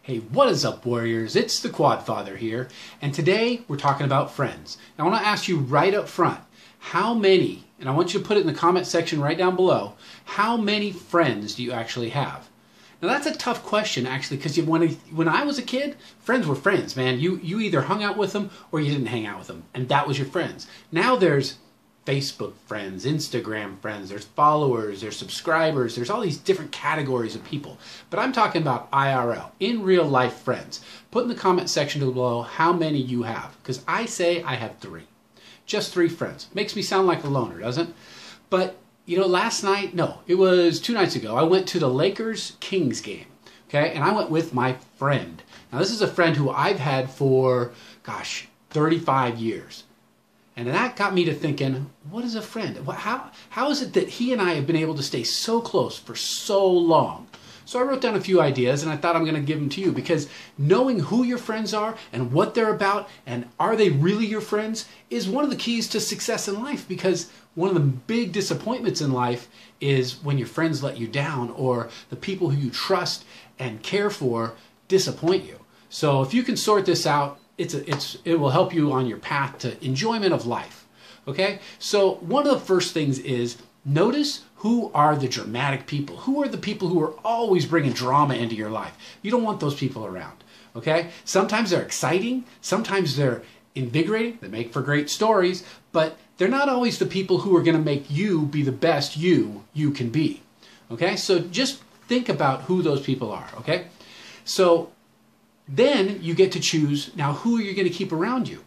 Hey, what is up, Warriors? It's the Quad Father here, and today we're talking about friends. Now, I want to ask you right up front, how many, and I want you to put it in the comment section right down below, how many friends do you actually have? Now, that's a tough question, actually, because when I was a kid, friends were friends, man. You either hung out with them or you didn't hang out with them, and that was your friends. Now there's Facebook friends, Instagram friends, there's followers, there's subscribers, there's all these different categories of people. But I'm talking about IRL, in real life friends. Put in the comment section below how many you have, because I say I have 3. Just 3 friends. Makes me sound like a loner, doesn't it? But, you know, last night, no, it was 2 nights ago, I went to the Lakers-Kings game, okay? And I went with my friend. Now, this is a friend who I've had for, 35 years. And that got me to thinking, what is a friend? How is it that he and I have been able to stay so close for so long? So I wrote down a few ideas, and I thought I'm going to give them to you, because knowing who your friends are and what they're about and are they really your friends is one of the keys to success in life, because one of the big disappointments in life is when your friends let you down or the people who you trust and care for disappoint you. So if you can sort this out, it will help you on your path to enjoyment of life. Okay? So one of the first things is notice who are the dramatic people. Who are the people who are always bringing drama into your life? You don't want those people around. Okay? Sometimes they're exciting. Sometimes they're invigorating. They make for great stories. But they're not always the people who are going to make you be the best you can be. Okay? So just think about who those people are. Okay? So then you get to choose, now, who are you going to keep around you?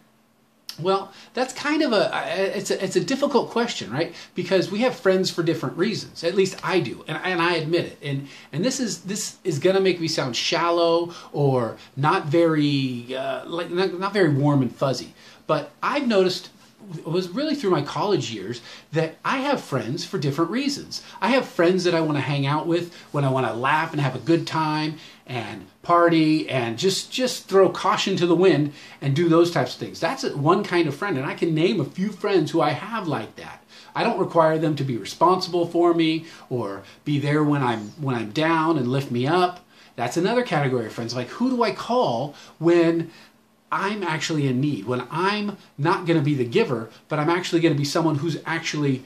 Well, that's kind of it's a difficult question, right? Because we have friends for different reasons. At least I do, and I admit it. And this is going to make me sound shallow or not very not very warm and fuzzy. But I've noticed, it was really through my college years, that I have friends for different reasons. I have friends that I want to hang out with when I want to laugh and have a good time and party and just throw caution to the wind and do those types of things. That's one kind of friend, and I can name a few friends who I have like that. I don't require them to be responsible for me or be there when I'm down and lift me up. That's another category of friends. Like, who do I call when I'm actually in need, when I'm not going to be the giver, but I'm actually going to be someone who's actually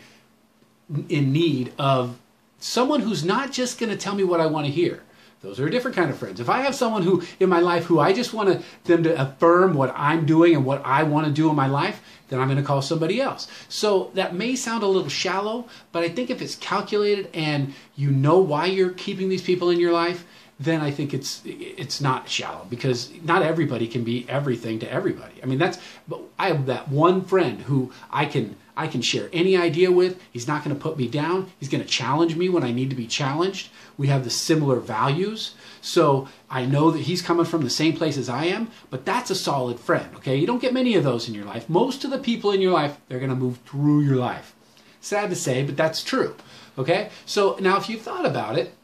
in need of someone who's not just going to tell me what I want to hear. Those are a different kind of friends. If I have someone who in my life who I just want them to affirm what I'm doing and what I want to do in my life, then I'm going to call somebody else. So that may sound a little shallow, but I think if it's calculated and you know why you're keeping these people in your life, then I think it's not shallow, because not everybody can be everything to everybody. I mean, but I have that one friend who I can share any idea with. He's not going to put me down. He's going to challenge me when I need to be challenged. We have the similar values. So I know that he's coming from the same place as I am, but that's a solid friend, okay? You don't get many of those in your life. Most of the people in your life, they're going to move through your life. Sad to say, but that's true, okay? So now if you thought about it,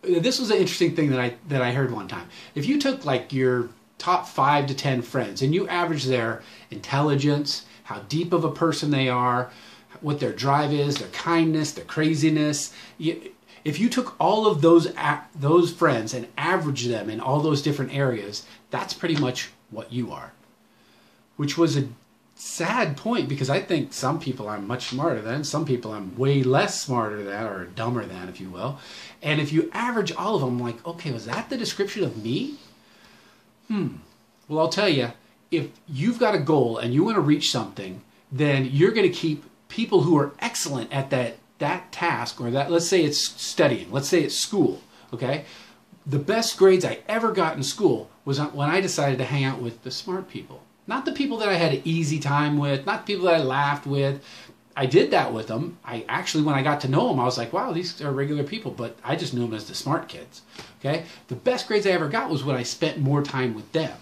this was an interesting thing that I heard one time. If you took like your top 5 to 10 friends and you average their intelligence, how deep of a person they are, what their drive is, their kindness, their craziness, if you took all of those friends and averaged them in all those different areas, that's pretty much what you are. Which was a sad point, because I think some people I'm much smarter than, some people I'm way less smarter than, or dumber than, if you will. And if you average all of them, like, okay, was that the description of me? Well, I'll tell you, if you've got a goal and you want to reach something, then you're going to keep people who are excellent at that task, or that, let's say it's studying, let's say it's school, okay? The best grades I ever got in school was when I decided to hang out with the smart people. Not the people that I had an easy time with, not the people that I laughed with. I did that with them. I actually, when I got to know them, I was like, wow, these are regular people, but I just knew them as the smart kids, okay? The best grades I ever got was when I spent more time with them.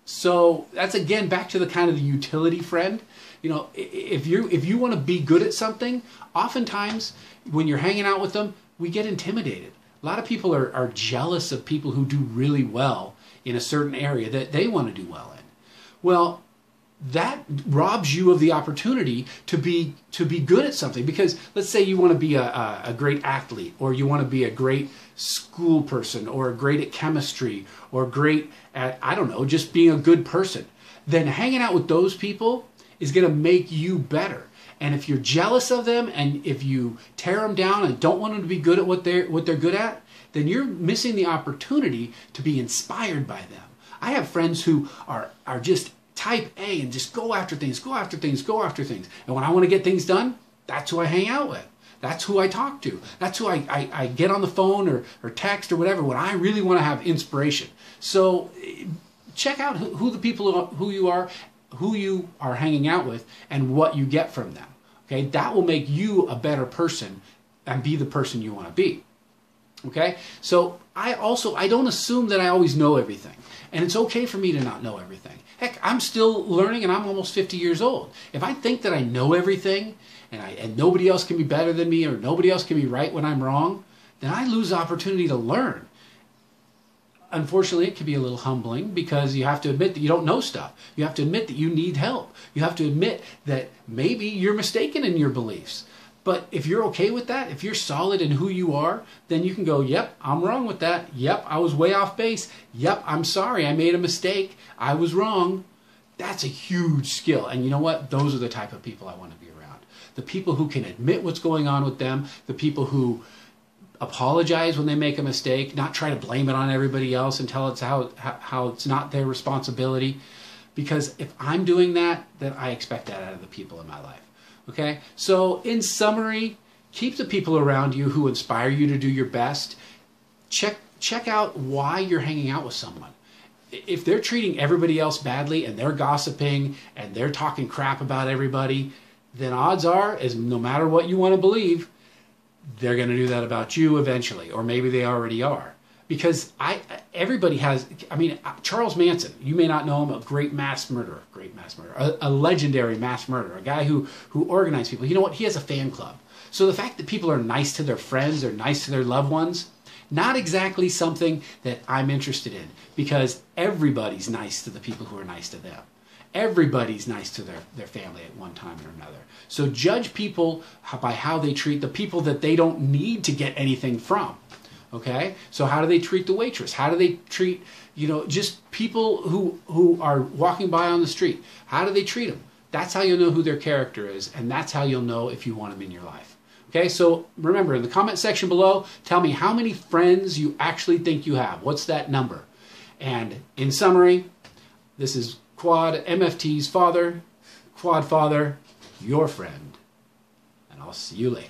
So that's, again, back to the kind of the utility friend. You know, if you want to be good at something, oftentimes when you're hanging out with them, we get intimidated. A lot of people are jealous of people who do really well in a certain area that they want to do well in. Well, that robs you of the opportunity to be good at something. Because let's say you want to be a great athlete, or you want to be a great school person, or great at chemistry, or great at, I don't know, just being a good person. Then hanging out with those people is going to make you better. And if you're jealous of them, and if you tear them down and don't want them to be good at what they're good at, then you're missing the opportunity to be inspired by them. I have friends who are just type A and just go after things, go after things, go after things. And when I want to get things done, that's who I hang out with. That's who I talk to. That's who I get on the phone or text or whatever when I really want to have inspiration. So check out who you are hanging out with, and what you get from them. Okay, that will make you a better person and be the person you want to be. Okay, so I don't assume that I always know everything, and it's okay for me to not know everything. Heck, I'm still learning, and I'm almost 50 years old. If I think that I know everything, and nobody else can be better than me, or nobody else can be right when I'm wrong, then I lose the opportunity to learn. Unfortunately, it can be a little humbling, because you have to admit that you don't know stuff. You have to admit that you need help. You have to admit that maybe you're mistaken in your beliefs. But if you're okay with that, if you're solid in who you are, then you can go, yep, I'm wrong with that. Yep, I was way off base. Yep, I'm sorry, I made a mistake. I was wrong. That's a huge skill. And you know what? Those are the type of people I want to be around. The people who can admit what's going on with them, the people who apologize when they make a mistake, not try to blame it on everybody else and tell it's how it's not their responsibility. Because if I'm doing that, then I expect that out of the people in my life. Okay? So in summary, keep the people around you who inspire you to do your best. Check out why you're hanging out with someone. If they're treating everybody else badly, and they're gossiping, and they're talking crap about everybody, then odds are, as no matter what you want to believe, they're going to do that about you eventually, or maybe they already are. Because everybody has, Charles Manson, you may not know him, a a legendary mass murderer, a guy who organized people. You know what? He has a fan club. So the fact that people are nice to their friends, or nice to their loved ones, not exactly something that I'm interested in, because everybody's nice to the people who are nice to them. Everybody's nice to their family at one time or another. So judge people by how they treat the people that they don't need to get anything from. Okay? So how do they treat the waitress? How do they treat, just people who are walking by on the street? How do they treat them? That's how you'll know who their character is, and that's how you'll know if you want them in your life. Okay? So remember, in the comment section below, tell me how many friends you actually think you have. What's that number? And in summary, this is Quad MFT's father, Quad Father, your friend, and I'll see you later.